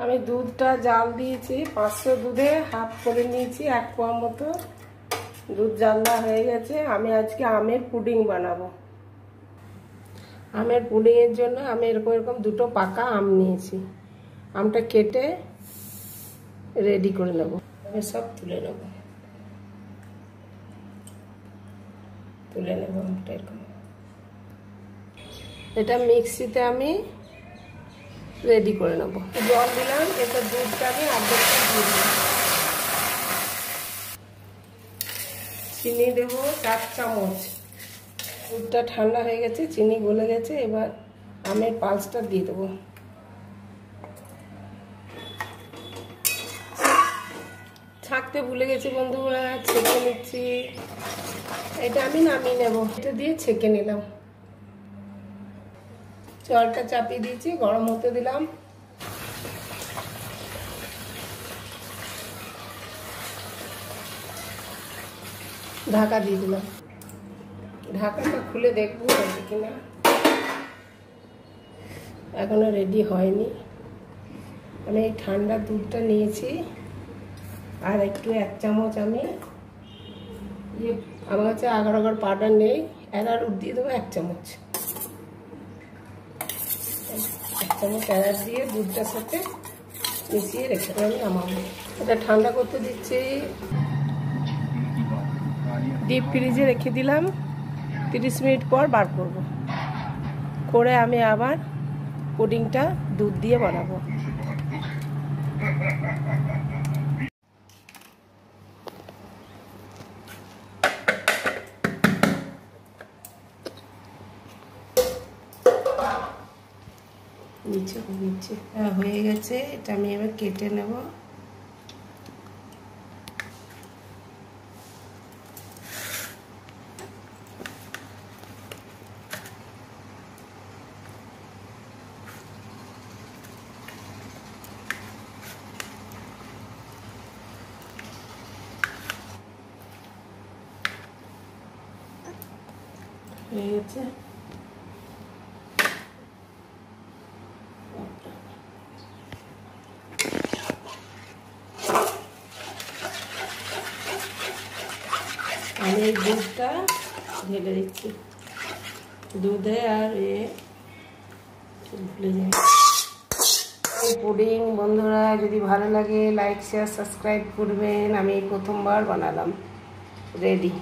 আমি দুধটা জাল দিয়েছি, 500 দুধে হাফ করে নিয়েছি, 1 পোয়া মতো দুধ জাল দেওয়া হয়ে গেছে। আমি আজকে আমের পুডিং বানাবো। আমের পুডিংয়ের জন্য আমি এরকম 2টো পাকা আম নিয়েছি। আমটা কেটে রেডি করে নেব। আমি সব তুলে নেব আমটা এরকম। এটা মিক্সিতে আমি রেডি করে নেব। জল দিলাম, এরপর দুধটা আমি অর্ধেকটা দিয়ে দিলাম। চিনি দেবো 4 চামচ। দুধটা ঠান্ডা হয়ে গেছে, চিনি গলে গেছে। এবার আমের পালসটা দিয়ে দেবো। ছাঁকতে ভুলে গেছি বন্ধুরা, ছেঁকে নিচ্ছি। এটা আমি নামিয়ে নেব। এটা দিয়ে ছেঁকে নিলাম। জলটা চাপিয়ে দিয়েছি, গরম হতে দিলাম। ঢাকা দিয়ে দিলাম। ঢাকাটা খুলে দেখবো হয়েছে কিনা। এখনো রেডি হয়নি। আমি এই ঠান্ডা দুধটা নিয়েছি, আর একটু 1 চামচ আমি আমার কাছে আগার পাউডার নেই, অ্যারারুট দিয়ে দেবো 1 চামচ। 1 চামচ অ্যারারুট দিয়ে দুধটার সাথে মিশিয়ে রেখে দেবো। নামাবো। এটা ঠান্ডা করতে দিচ্ছি। ডিপ ফ্রিজে রেখে দিলাম। 30 মিনিট পর বার করব। করে আমি আবার পুডিংটা দুধ দিয়ে বানাবো। নিচে হয়ে গেছে। এটা আমি এবার কেটে নেব। হয়ে গেছে। আমি এই দুধটা ঢেলে দিচ্ছি। দুধে আর ভুলে যাই। পুডিং বন্ধুরা যদি ভালো লাগে লাইক শেয়ার সাবস্ক্রাইব করবেন। আমি প্রথমবার বানালাম। রেডি।